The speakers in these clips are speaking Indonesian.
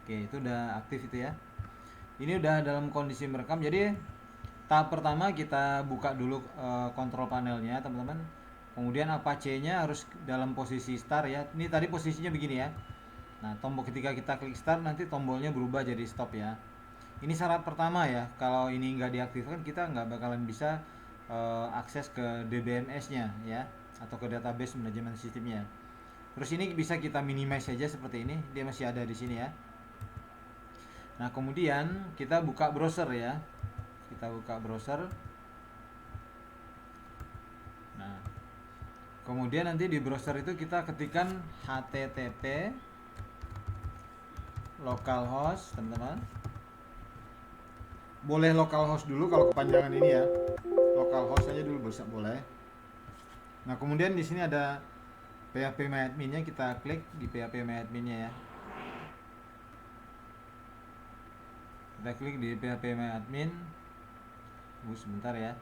Oke, itu udah aktif itu ya. Ini udah dalam kondisi merekam. Jadi tahap pertama kita buka dulu kontrol panelnya teman-teman. Kemudian Apache-nya harus dalam posisi start ya. Ini tadi posisinya begini ya. Nah, tombol ketika kita klik start nanti tombolnya berubah jadi stop ya. Ini syarat pertama ya. Kalau ini nggak diaktifkan kita nggak bakalan bisa akses ke DBMS-nya ya, atau ke database manajemen sistemnya. Terus ini bisa kita minimize saja seperti ini. Dia masih ada di sini ya. Nah, kemudian kita buka browser ya. Kita buka browser. Nah, kemudian nanti di browser itu kita ketikkan http localhost, teman-teman. Boleh localhost dulu kalau kepanjangan ini ya. Localhost aja dulu bisa boleh. Nah, kemudian di sini ada phpMyAdmin-nya, kita klik di phpMyAdmin-nya ya. Kita klik di phpMyAdmin. Sebentar ya.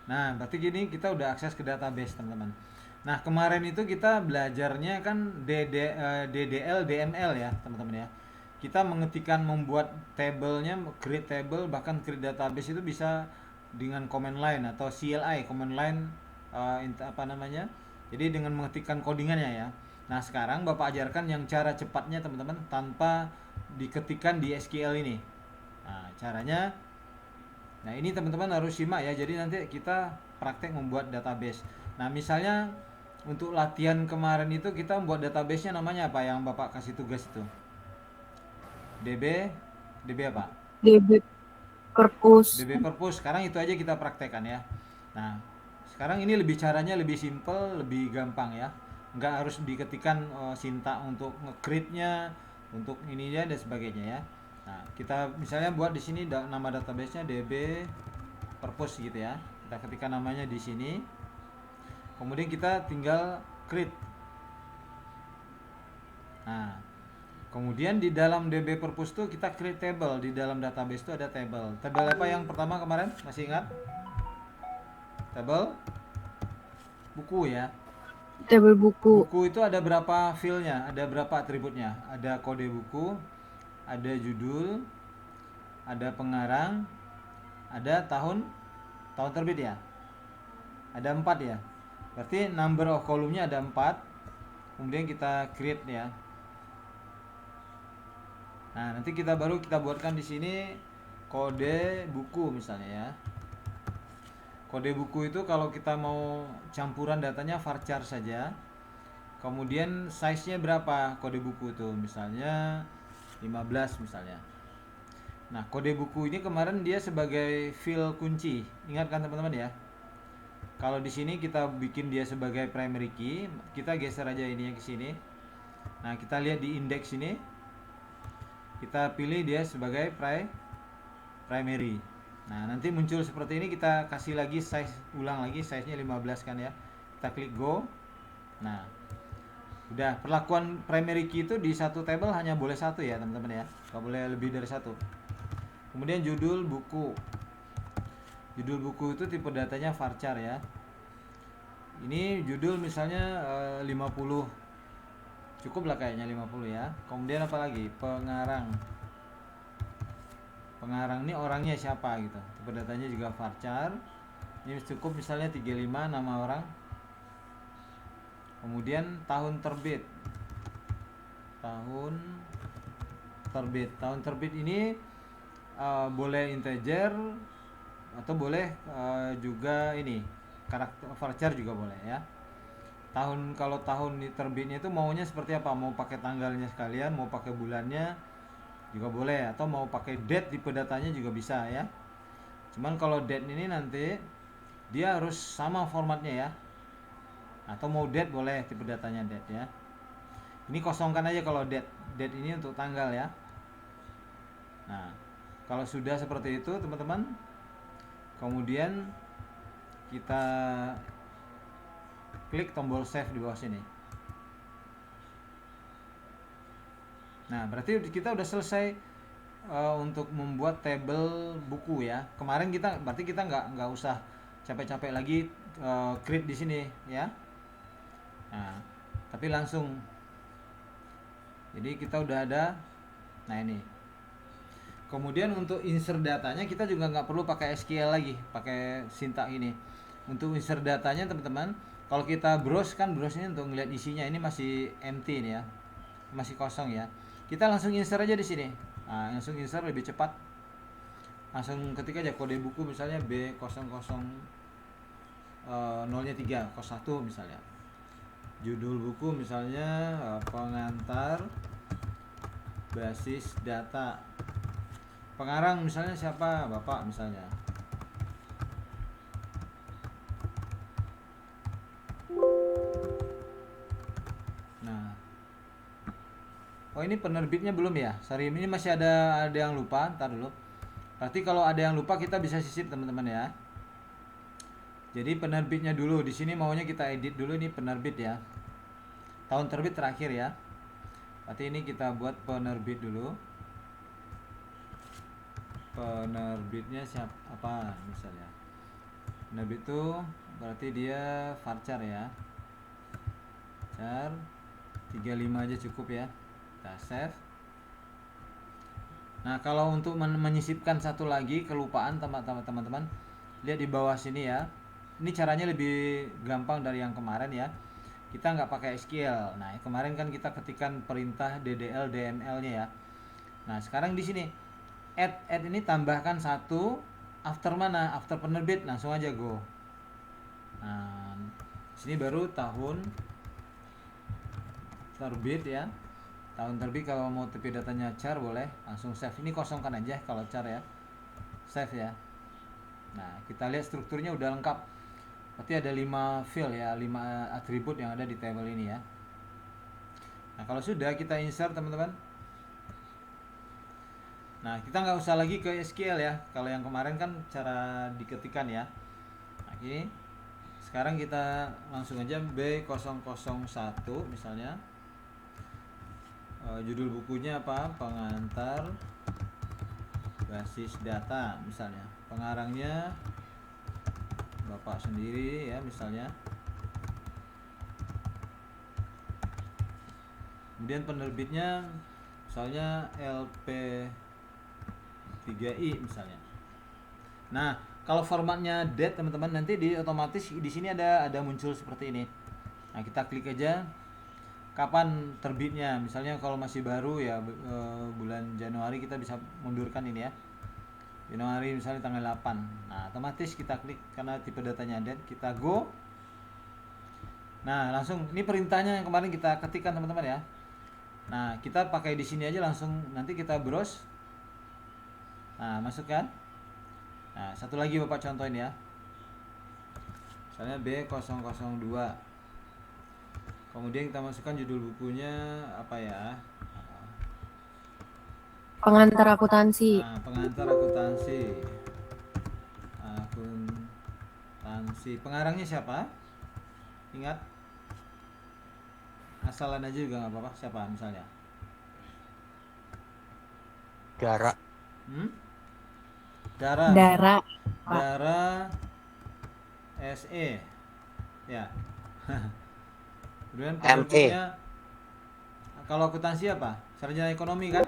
Nah, berarti gini kita udah akses ke database, teman-teman. Nah, kemarin itu kita belajarnya kan DDL, DML ya, teman-teman ya. Kita mengetikkan, membuat tabelnya, create table, bahkan create database itu bisa dengan command line atau CLI, command line apa namanya? Jadi dengan mengetikkan codingannya ya. Nah, sekarang Bapak ajarkan yang cara cepatnya, teman-teman, tanpa diketikkan di SQL ini. Nah, caranya, nah ini teman-teman harus simak ya. Jadi nanti kita praktek membuat database. Nah, misalnya untuk latihan kemarin itu kita membuat database-nya namanya apa yang Bapak kasih tugas itu? DB apa? DB Purpose. DB purpose. Sekarang itu aja kita praktekkan ya. Nah, sekarang ini lebih caranya lebih simple, lebih gampang ya. Nggak harus diketikkan sintak untuk nge-create-nya, untuk ininya dan sebagainya ya. Nah, kita misalnya buat di sini nama database-nya DB purpose gitu ya. Kita ketikkan namanya di sini. Kemudian kita tinggal create. Nah, kemudian di dalam DB purpose tuh kita create table. Di dalam database itu ada table. Table apa yang pertama kemarin? Masih ingat? Table buku ya. Table buku. Buku itu ada berapa fieldnya? Ada berapa atributnya? Ada kode buku, ada judul, ada pengarang, ada tahun terbit ya. Ada 4 ya. Berarti number of column-nya ada 4. Kemudian kita create ya. Nah, nanti kita buatkan di sini kode buku misalnya ya. Kode buku itu kalau kita mau campuran datanya varchar saja. Kemudian size-nya berapa kode buku itu? Misalnya 15 misalnya. Nah, kode buku ini kemarin dia sebagai field kunci. Ingat kan teman-teman ya? Kalau di sini kita bikin dia sebagai primary key, kita geser aja ininya ke sini. Nah, kita lihat di index ini. Kita pilih dia sebagai primary. Nah, nanti muncul seperti ini, kita kasih lagi size, ulang lagi size-nya 15 kan ya. Kita klik go. Nah, udah, perlakuan primary key itu di satu table hanya boleh satu ya, teman-teman ya. Nggak boleh lebih dari satu. Kemudian judul buku. Judul buku itu tipe datanya varchar ya. Ini judul misalnya 50. Cukup lah kayaknya 50 ya. Kemudian apa lagi? Pengarang. Pengarang ini orangnya siapa gitu. Tipe datanya juga varchar. Ini cukup misalnya 35 nama orang. Kemudian tahun terbit. Tahun terbit ini boleh integer atau boleh juga ini karakter varchar juga boleh ya. Kalau tahun terbitnya itu maunya seperti apa? Mau pakai tanggalnya sekalian, mau pakai bulannya juga boleh, atau mau pakai date tipe datanya juga bisa ya. Cuman kalau date ini nanti dia harus sama formatnya ya. Atau mau date boleh, tipe datanya date ya. Ini kosongkan aja kalau date. Date ini untuk tanggal ya. Nah, kalau sudah seperti itu teman-teman, kemudian kita klik tombol save di bawah sini. Nah, berarti kita udah selesai untuk membuat tabel buku ya. Kemarin berarti kita nggak usah capek-capek lagi create di sini ya. Nah, tapi langsung. Jadi kita udah ada. Nah ini. Kemudian untuk insert datanya kita juga nggak perlu pakai SQL lagi, pakai sintak ini. Untuk insert datanya teman-teman, kalau kita browse kan browse-nya untuk ngeliat isinya, ini masih empty nih ya, masih kosong ya. Kita langsung insert aja di sini. Nah, langsung insert lebih cepat. Langsung ketik aja kode buku misalnya B00 0-nya 3, 01 misalnya. Judul buku misalnya pengantar basis data. Pengarang misalnya siapa? Bapak misalnya. Nah. Oh, ini penerbitnya belum ya? Sorry, ini masih ada yang lupa. Ntar dulu. Berarti kalau ada yang lupa kita bisa sisip teman-teman ya. Jadi penerbitnya dulu. Di sini maunya kita edit dulu, ini penerbit ya. Tahun terbit terakhir ya. Berarti ini kita buat penerbit dulu. Penerbitnya apa misalnya? Penerbit itu berarti dia varchar ya. Char 35 aja cukup ya. Kita save. Nah, kalau untuk menyisipkan satu lagi, kelupaan teman-teman, lihat di bawah sini ya. Ini caranya lebih gampang dari yang kemarin ya. Kita nggak pakai SQL. Nah, kemarin kan kita ketikkan perintah DDL DML-nya ya. Nah, sekarang di sini add ini tambahkan satu, after mana? After penerbit, langsung aja go. Nah, sini baru tahun terbit ya. Tahun terbit. Kalau mau tipe datanya char boleh langsung save. Ini kosongkan aja kalau char ya. Save ya. Nah, kita lihat strukturnya udah lengkap. Berarti ada 5 field ya, 5 atribut yang ada di table ini ya. Nah, kalau sudah kita insert teman-teman. Nah, kita nggak usah lagi ke SQL ya. Kalau yang kemarin kan cara diketikkan ya. Nah, ini sekarang kita langsung aja B001 misalnya. Judul bukunya apa? Pengantar basis data misalnya. Pengarangnya Bapak sendiri ya misalnya. Kemudian penerbitnya misalnya LP3I misalnya. Nah, kalau formatnya date teman-teman, nanti otomatis di sini ada muncul seperti ini. Nah, kita klik aja kapan terbitnya. Misalnya kalau masih baru ya bulan Januari, kita bisa mundurkan ini ya. Januari misalnya tanggal 8. Nah, otomatis kita klik karena tipe datanya date, kita go. Nah, langsung ini perintahnya yang kemarin kita ketikkan teman-teman ya. Nah, kita pakai di sini aja langsung, nanti kita browse. Nah, masukkan. Nah, satu lagi Bapak contohin ya. Misalnya B002. Kemudian kita masukkan judul bukunya apa ya? Pengantar akuntansi. Nah, pengantar akuntansi. Akuntansi. Pengarangnya siapa? Ingat? Asalan aja juga nggak apa-apa. Siapa misalnya? Dara. Dara. Dara. Dara SE. Ya. Kemudian penerbitnya kalau akuntansi apa? Sarjana ekonomi kan?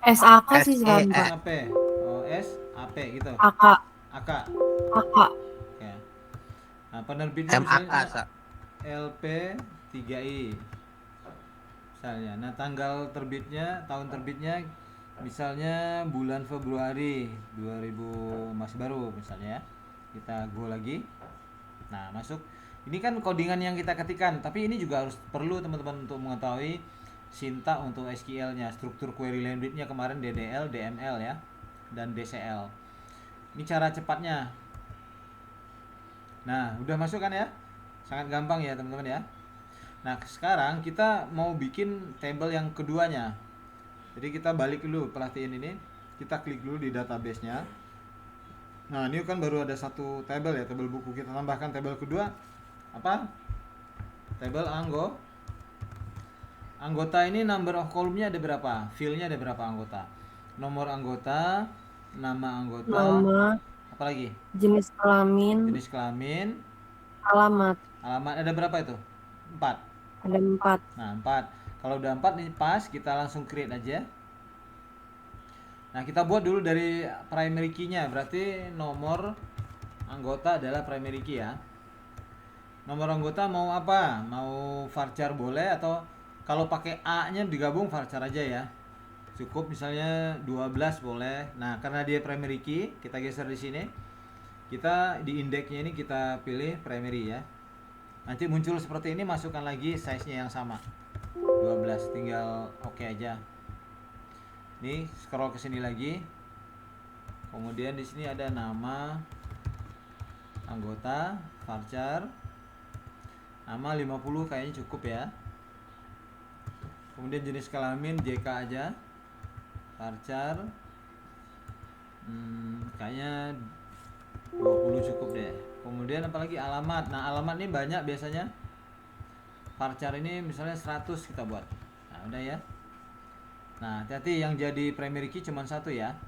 SAK sih sekarang. AP. Oh, SAP gitu. AK. AK. AK. Oke. Nah, penerbitnya misalnya MAK. LP3I. Misalnya. Nah, tanggal terbitnya, tahun terbitnya misalnya bulan Februari 2000, masih baru misalnya ya. Kita go lagi. Nah, masuk. Ini kan codingan yang kita ketikkan, tapi ini juga harus perlu teman-teman untuk mengetahui sintak untuk SQL-nya, struktur query language-nya kemarin DDL, DML ya, dan DCL. Ini cara cepatnya. Nah, udah masuk kan ya? Sangat gampang ya teman-teman ya. Nah, sekarang kita mau bikin table yang keduanya. Jadi kita balik dulu, perhatiin ini. Kita klik dulu di database-nya. Nah, ini kan baru ada satu table ya, table buku. Kita tambahkan table kedua. Apa? Table anggota ini number of column-nya ada berapa? Field-nya ada berapa anggota? Nomor anggota, nama anggota, Nama, apalagi? jenis kelamin, Jenis kelamin, alamat. alamat ada berapa itu? 4. Ada 4. Nah, 4. Kalau udah 4 nih pas, kita langsung create aja. Nah, kita buat dulu dari primary key-nya. Berarti nomor anggota adalah primary key ya. Nomor anggota mau apa? Mau varchar boleh, atau kalau pakai A-nya digabung varchar aja ya. Cukup misalnya 12 boleh. Nah, karena dia primary key, kita geser di sini. Kita di indeksnya ini kita pilih primary ya. Nanti muncul seperti ini, masukkan lagi size-nya yang sama. 12, tinggal oke aja. Nih, scroll ke sini lagi. Kemudian di sini ada nama anggota, varchar. Nama 50 kayaknya cukup ya. Kemudian jenis kelamin JK aja. Varchar kayaknya 20 cukup deh. Kemudian apalagi alamat. Nah, alamat ini banyak biasanya. Varchar ini misalnya 100 kita buat. Nah, udah ya. Nah, hati-hati yang jadi primary key cuma 1 ya.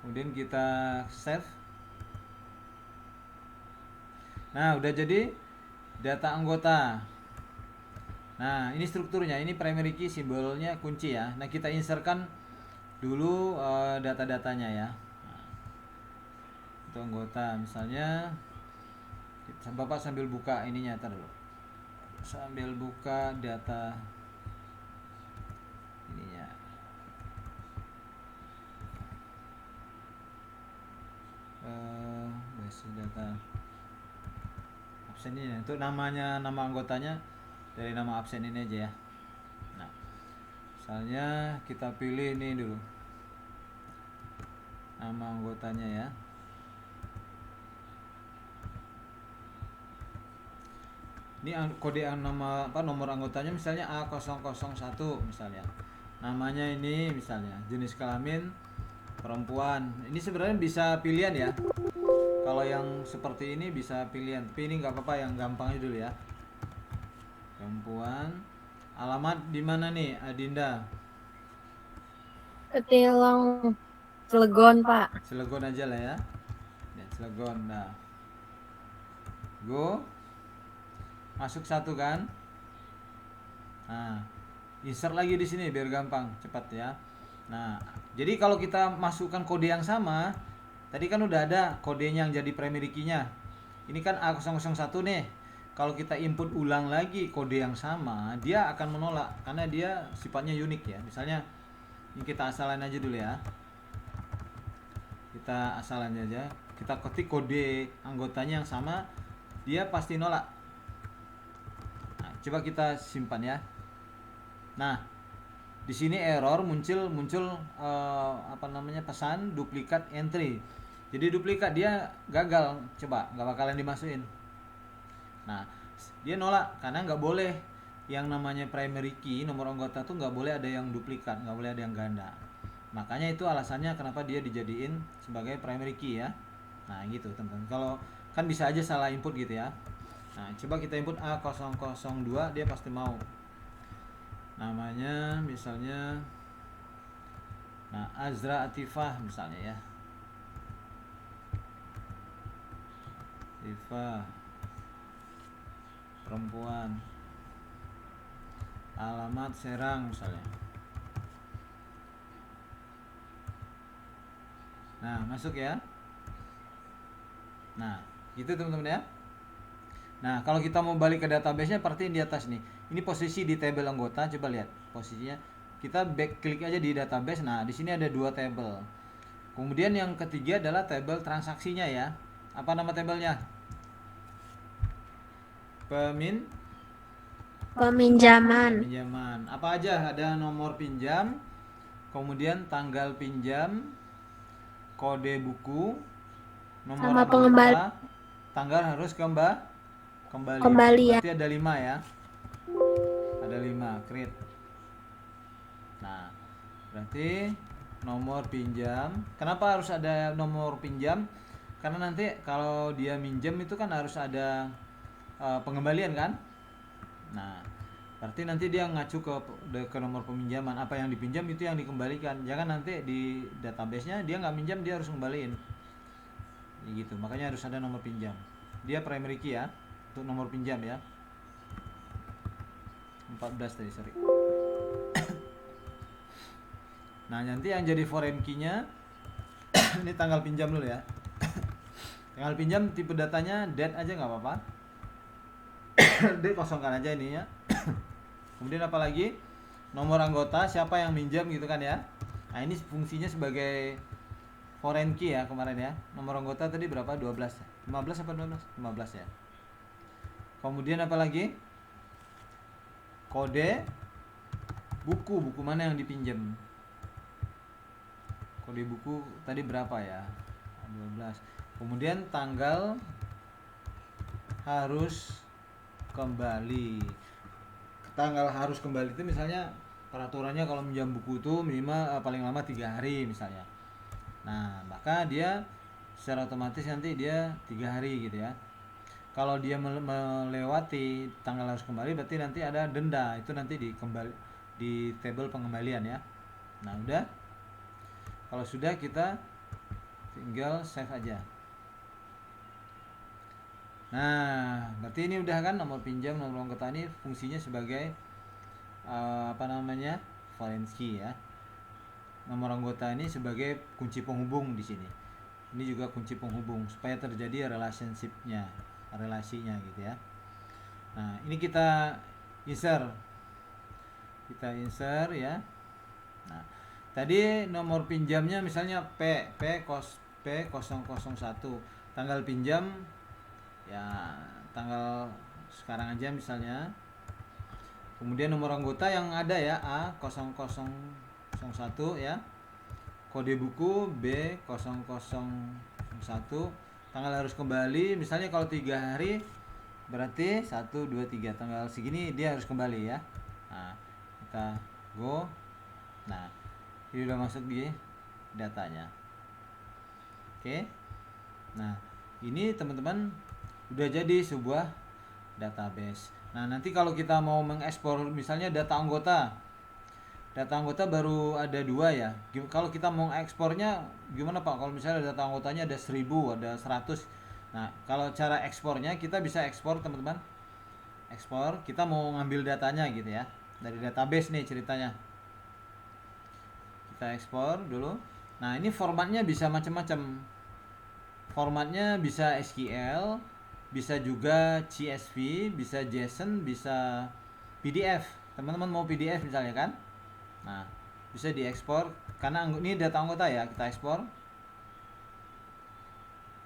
Kemudian kita save. Nah, udah jadi data anggota. Nah, ini strukturnya. Ini primary key, simbolnya kunci ya. Nah, kita insertkan dulu data-datanya ya. Nah, itu anggota. Misalnya Bapak sambil buka ininya dulu. Sambil buka data ininya. Basic data absen ini. Untuk namanya, nama anggotanya dari nama absen ini aja ya. Nah, misalnya kita pilih ini dulu nama anggotanya ya. Ini kode nama apa, nomor anggotanya misalnya A001 misalnya. Namanya ini misalnya, jenis kelamin perempuan. Ini sebenarnya bisa pilihan ya. Kalau yang seperti ini bisa pilihan, tapi ini nggak apa-apa, yang gampangnya dulu ya. Perempuan. Alamat di mana nih, Adinda? Ketilang Cilegon, Pak. Cilegon aja lah ya. Ya, Cilegon. Nah, go. Masuk 1 kan? Nah, insert lagi di sini biar gampang, cepat ya. Nah, jadi kalau kita masukkan kode yang sama, tadi kan udah ada kodenya yang jadi primary key-nya. Ini kan A001 nih. Kalau kita input ulang lagi kode yang sama, dia akan menolak karena dia sifatnya unik ya. Misalnya ini kita asalan aja dulu ya. Kita asalan aja. Kita ketik kode anggotanya yang sama, dia pasti nolak. Nah, coba kita simpan ya. Nah, di sini error muncul apa namanya, pesan duplikat entry. Jadi duplikat, dia gagal, coba nggak bakalan dimasukin. Nah, dia nolak karena nggak boleh yang namanya primary key, nomor anggota tuh nggak boleh ada yang duplikat, nggak boleh ada yang ganda. Makanya itu alasannya kenapa dia dijadiin sebagai primary key ya. Nah gitu teman-teman. Kalau kan bisa aja salah input gitu ya. Nah coba kita input A002, dia pasti mau. Namanya misalnya, nah Azra Atifah misalnya ya. Atifah perempuan, alamat Serang misalnya. Nah masuk ya. Nah gitu teman-teman ya. Nah kalau kita mau balik ke database-nya, perhatiin di atas nih. Ini posisi di table anggota, coba lihat posisinya. Kita back klik aja di database. Nah di sini ada 2 table. Kemudian yang ketiga adalah table transaksinya ya. Apa nama tabelnya? Peminjaman. Pinjaman. Apa aja? Ada nomor pinjam, kemudian tanggal pinjam, kode buku, nomor Sama anggota, tanggal harus kembali. Kembalian. Berarti ada 5 ya. Ada 5, create. Nah, berarti nomor pinjam. Kenapa harus ada nomor pinjam? Karena nanti kalau dia minjem itu kan harus ada pengembalian kan. Nah, Berarti nanti dia ngacu ke nomor peminjaman, apa yang dipinjam itu yang dikembalikan. Jangan nanti di database-nya dia nggak minjam, dia harus kembaliin. Gitu. Makanya harus ada nomor pinjam. Dia primary key ya, untuk nomor pinjam ya. 14 tadi, sorry. Nah, nanti yang jadi foreign key-nya ini tanggal pinjam dulu ya. Tanggal pinjam tipe datanya date aja nggak apa-apa. Date kosongkan aja ini ya. Kemudian apalagi nomor anggota, siapa yang minjam gitu kan ya. Nah, ini fungsinya sebagai foreign key ya kemarin ya. Nomor anggota tadi berapa? 12. 15 apa 12? 15 ya. Kemudian apalagi? Kode buku mana yang dipinjam. Kode buku tadi berapa ya? 12. Kemudian tanggal harus kembali. Tanggal harus kembali itu misalnya peraturannya kalau minjam buku itu minimal paling lama 3 hari misalnya. Nah, maka dia secara otomatis nanti dia 3 hari gitu ya. Kalau dia melewati tanggal harus kembali berarti nanti ada denda, itu nanti di table pengembalian ya. Nah, udah. Kalau sudah kita tinggal save aja. Nah, berarti ini udah kan nomor pinjam, nomor anggota ini fungsinya sebagai foreign key ya. Nomor anggota ini sebagai kunci penghubung di sini. Ini juga kunci penghubung supaya terjadi relasinya gitu ya. Nah, ini kita insert ya. Nah, tadi nomor pinjamnya misalnya P001, tanggal pinjam ya tanggal sekarang aja misalnya. Kemudian nomor anggota yang ada ya A0001 ya. Kode buku B0001, tanggal harus kembali misalnya kalau 3 hari berarti 1 2 3 tanggal segini dia harus kembali ya. Nah, kita go. Nah, ini udah masuk di datanya. Oke. Nah, ini teman-teman udah jadi sebuah database. Nah, nanti kalau kita mau mengekspor misalnya data anggota baru ada 2 ya. Kalau kita mau ekspornya gimana Pak? Kalau misalnya data anggotanya ada 1000, ada 100. Nah, kalau cara ekspornya kita bisa ekspor teman-teman. Ekspor, kita mau ngambil datanya gitu ya. Dari database nih ceritanya. Kita ekspor dulu. Nah, ini formatnya bisa macam-macam. Formatnya bisa SQL, bisa juga CSV, bisa JSON, bisa PDF. Teman-teman mau PDF misalnya kan? Nah, bisa diekspor karena ini data anggota ya, kita ekspor.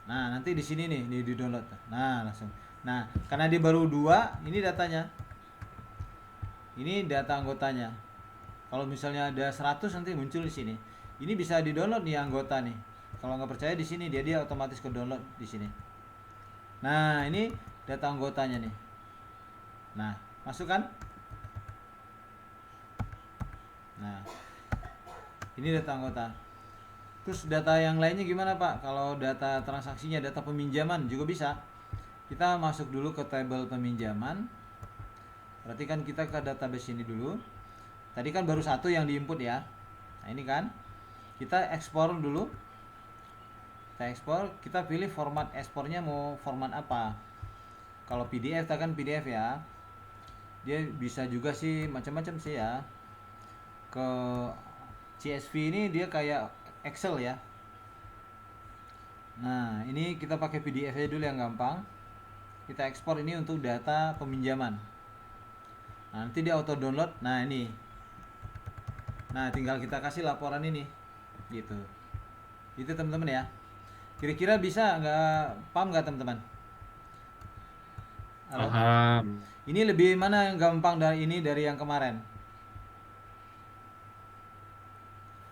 Nah, nanti di sini nih, di download. Nah, langsung. Nah, karena dia baru 2, ini datanya. Ini data anggotanya. Kalau misalnya ada 100 nanti muncul di sini. Ini bisa di-download nih anggota nih. Kalau nggak percaya di sini dia otomatis ke-download di sini. Nah, ini data anggotanya nih. Nah, masukkan. Nah, ini data anggota. Terus data yang lainnya gimana Pak? Kalau data transaksinya, data peminjaman juga bisa. Kita masuk dulu ke table peminjaman. Berarti kan kita ke database ini dulu. Tadi kan baru 1 yang diinput ya. Nah, ini kan. Kita ekspor dulu. Kita ekspor, kita pilih format ekspornya mau format apa. Kalau PDF kan PDF ya. Dia bisa juga sih macam-macam sih ya. Ke CSV ini dia kayak Excel ya. Nah, ini kita pakai PDF aja dulu yang gampang. Kita ekspor ini untuk data peminjaman. Nah, nanti dia auto download. Nah, ini. Nah, tinggal kita kasih laporan ini. Gitu. Itu teman-teman ya. Kira-kira bisa nggak? Paham nggak teman-teman? Paham. Ini lebih mana yang gampang dari yang kemarin?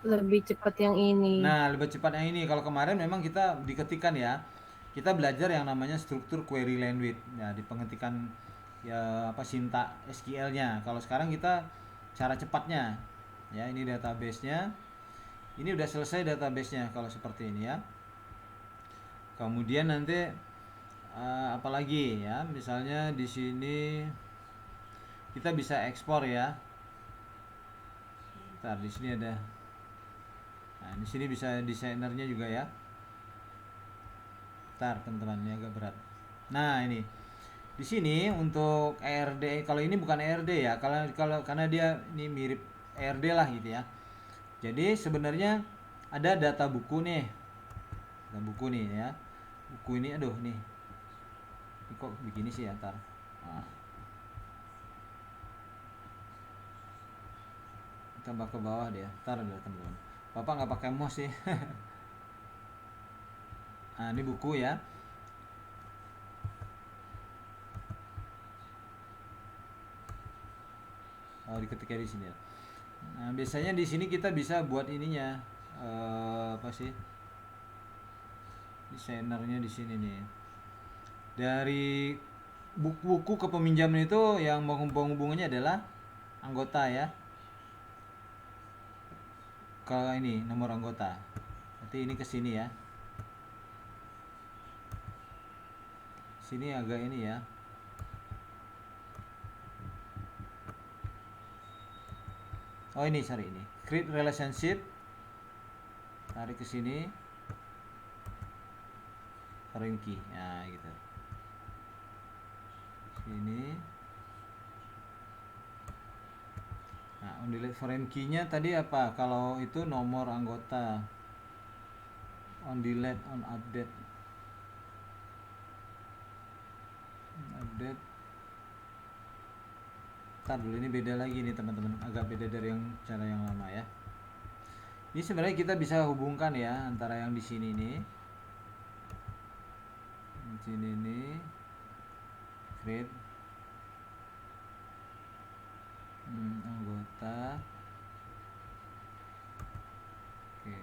Lebih cepat yang ini. Nah, lebih cepat yang ini. Kalau kemarin memang kita diketikkan ya. Kita belajar yang namanya struktur query language. Ya, di pengetikan ya sintak SQL-nya. Kalau sekarang kita cara cepatnya. Ya, ini database-nya. Ini udah selesai database-nya kalau seperti ini ya. Kemudian nanti apalagi ya, misalnya di sini kita bisa ekspor ya. Ntar di sini ada. Nah, di sini bisa desainernya juga ya. Ntar teman-teman, ini agak berat. Nah, ini. Di sini untuk ERD, kalau ini bukan ERD ya, karena dia ini mirip ERD lah gitu ya. Jadi sebenarnya ada data buku nih. Data buku nih ya. Buku ini aduh nih. Ini kok begini sih ya, ntar. Nah. Tambah ke bawah dia. Ntar ada teman-teman. Bapak nggak pakai mouse sih. Nah, ini buku ya. Oh, diketiknya di sini ya. Nah, biasanya di sini kita bisa buat ininya. Apa sih? Desainernya di sini nih. Dari buku-buku ke peminjaman itu yang menghubung-hubungannya adalah anggota ya. Kalau ini nomor anggota. Berarti ini ke sini ya. Sini agak ini ya. Oh ini, sorry ini. Create relationship. Tarik ke sini. Foreign key. Nah, gitu. Sini. Nah, on delete foreign key-nya tadi apa? Kalau itu nomor anggota. On delete, on update. Update. Ntar dulu, ini beda lagi nih teman-teman, agak beda dari yang cara yang lama ya. Ini sebenarnya kita bisa hubungkan ya antara yang di sini nih, di sini nih, create anggota, oke.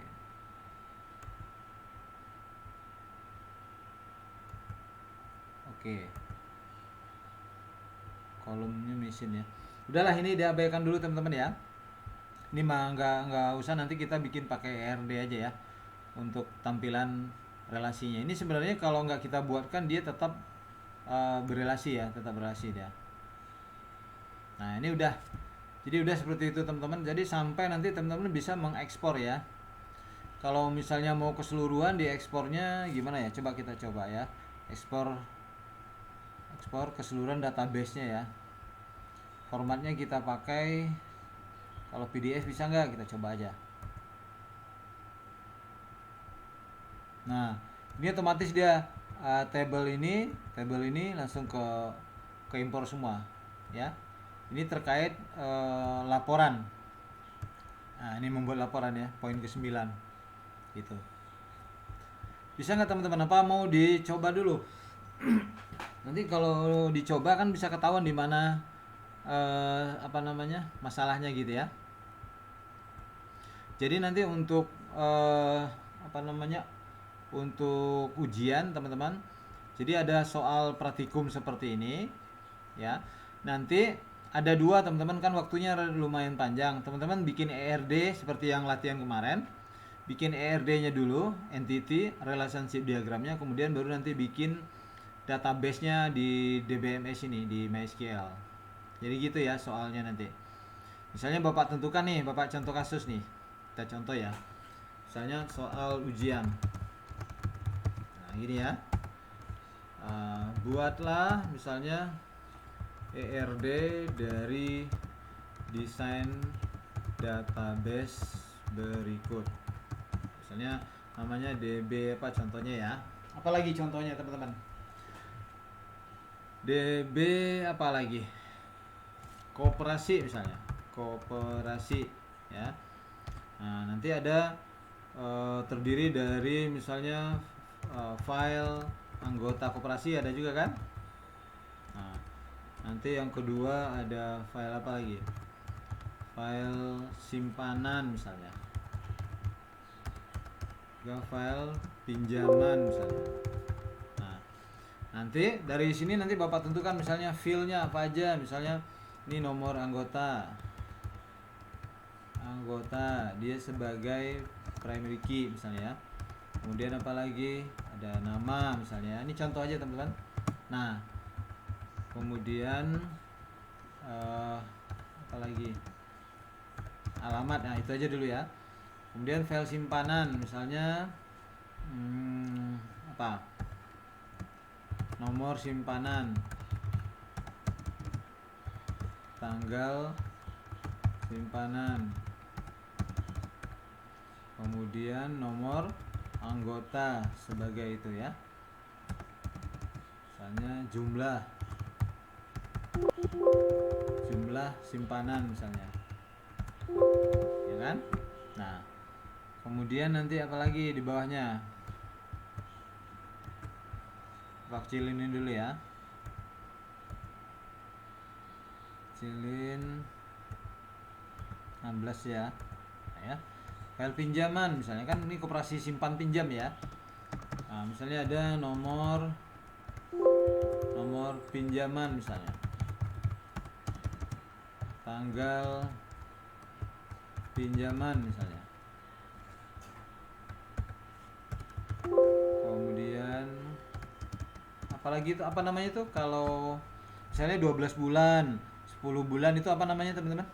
Oke. Kolomnya mesin ya. Udahlah, ini diabaikan dulu teman-teman ya. Ini mah nggak usah, nanti kita bikin pakai ERD aja ya untuk tampilan relasinya. Ini sebenarnya kalau nggak kita buatkan dia tetap berelasi ya, tetap berelasi dia. Nah, ini udah. Jadi udah seperti itu teman-teman. Jadi sampai nanti teman-teman bisa mengekspor ya. Kalau misalnya mau keseluruhan diekspornya gimana ya? Coba kita coba ya. Ekspor keseluruhan database-nya ya. Formatnya kita pakai, kalau PDF bisa nggak? Kita coba aja. Nah, ini otomatis dia table ini langsung ke impor semua ya. Ini terkait laporan. Nah, ini membuat laporan ya, poin ke-9 gitu. Bisa nggak teman-teman? Apa mau dicoba dulu? Nanti kalau dicoba kan bisa ketahuan di mana masalahnya gitu ya. Jadi nanti untuk untuk ujian teman-teman, jadi ada soal praktikum seperti ini ya. Nanti ada 2 teman-teman, kan waktunya lumayan panjang. Teman-teman bikin ERD seperti yang latihan kemarin. Bikin ERD-nya dulu, entity, relationship diagramnya, kemudian baru nanti bikin database-nya di DBMS ini, di MySQL. Jadi gitu ya soalnya nanti. Misalnya Bapak tentukan nih, Bapak contoh kasus nih. Kita contoh ya. Misalnya soal ujian. Nah, gini ya. Buatlah misalnya ERD dari desain database berikut. Misalnya namanya DB apa contohnya ya. Apalagi contohnya teman-teman? DB apa lagi? Koperasi misalnya. Koperasi ya. Nah, nanti ada terdiri dari misalnya file anggota koperasi ada juga kan? Nah, nanti yang kedua ada file apa lagi? File simpanan misalnya. Juga file pinjaman misalnya. Nah, nanti dari sini nanti Bapak tentukan misalnya filenya apa aja. Misalnya ini nomor anggota, dia sebagai primary key misalnya ya. Kemudian apa lagi, ada nama misalnya. Ini contoh aja teman-teman. Nah, kemudian eh, apa lagi, alamat. Nah itu aja dulu ya. Kemudian file simpanan misalnya apa, nomor simpanan, tanggal simpanan, kemudian nomor anggota sebagai itu ya, misalnya jumlah simpanan misalnya, ya kan. Nah kemudian nanti apa lagi di bawahnya, kecilin ini dulu ya, kecilin 16 ya. Nah, ya file pinjaman misalnya, kan ini koperasi simpan pinjam ya. Nah, misalnya ada nomor pinjaman misalnya, tanggal pinjaman misalnya, kemudian apalagi itu, apa namanya itu kalau misalnya 12 bulan 10 bulan itu apa namanya teman-teman?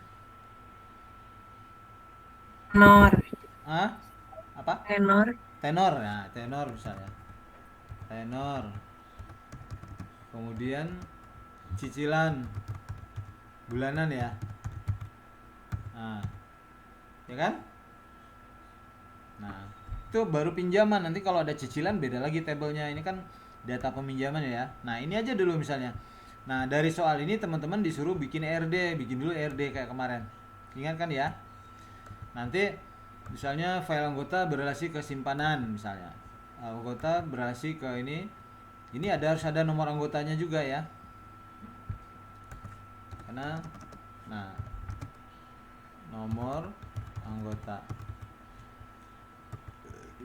Tenor. Apa? Tenor. Tenor. Nah, tenor misalnya, tenor. Kemudian cicilan bulanan ya. Nah, ya kan? Nah, itu baru pinjaman. Nanti kalau ada cicilan beda lagi tabelnya. Ini kan data peminjaman ya. Nah, ini aja dulu misalnya. Nah, dari soal ini teman-teman disuruh bikin RD, bikin dulu RD kayak kemarin. Ingat kan ya? Nanti misalnya file anggota berrelasi ke simpanan misalnya. Anggota berrelasi ke ini harus ada nomor anggotanya juga ya. Karena nah, nomor anggota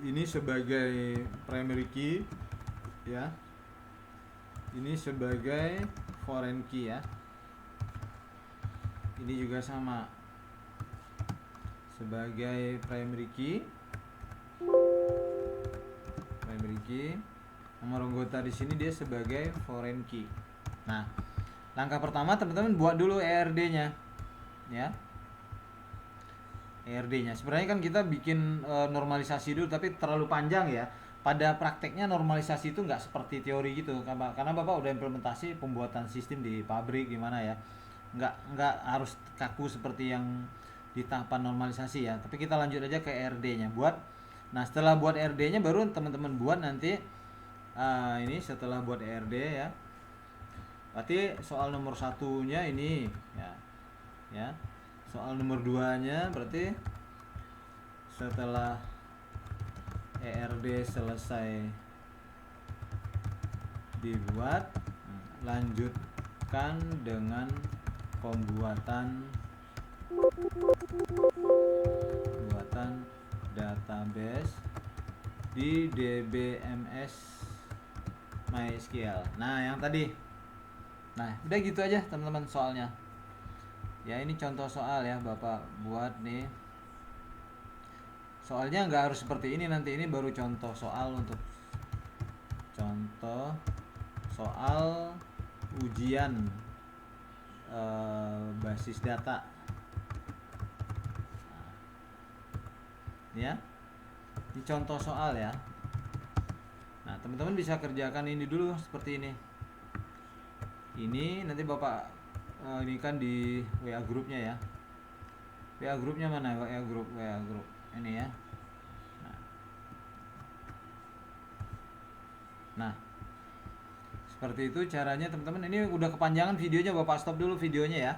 ini sebagai primary key ya, ini sebagai foreign key ya, ini juga sama sebagai primary key. Nomor anggota di sini dia sebagai foreign key. Nah langkah pertama teman-teman buat dulu ERD-nya ya. ERD-nya sebenarnya kan kita bikin normalisasi dulu, tapi terlalu panjang ya. Pada prakteknya normalisasi itu nggak seperti teori gitu, karena Bapak udah implementasi pembuatan sistem di pabrik gimana ya, nggak harus kaku seperti yang di tahapan normalisasi ya. Tapi kita lanjut aja ke ERD-nya buat. Nah setelah buat ERD-nya baru teman-teman buat nanti ini setelah buat ERD ya. Berarti soal nomor satunya ini ya. Soal nomor 2-nya berarti setelah ERD selesai dibuat, lanjutkan dengan pembuatan database di DBMS MySQL. Nah yang tadi, nah udah gitu aja teman-teman soalnya ya. Ini contoh soal ya Bapak buat nih. Soalnya nggak harus seperti ini, nanti ini baru contoh soal untuk contoh soal ujian basis data. Nah, ya ini contoh soal ya. Nah teman-teman bisa kerjakan ini dulu seperti ini. Ini nanti Bapak ini kan di WA grupnya ya. WA grupnya mana? WA grup ini ya. Nah seperti itu caranya teman-teman. Ini udah kepanjangan videonya, Bapak stop dulu videonya ya.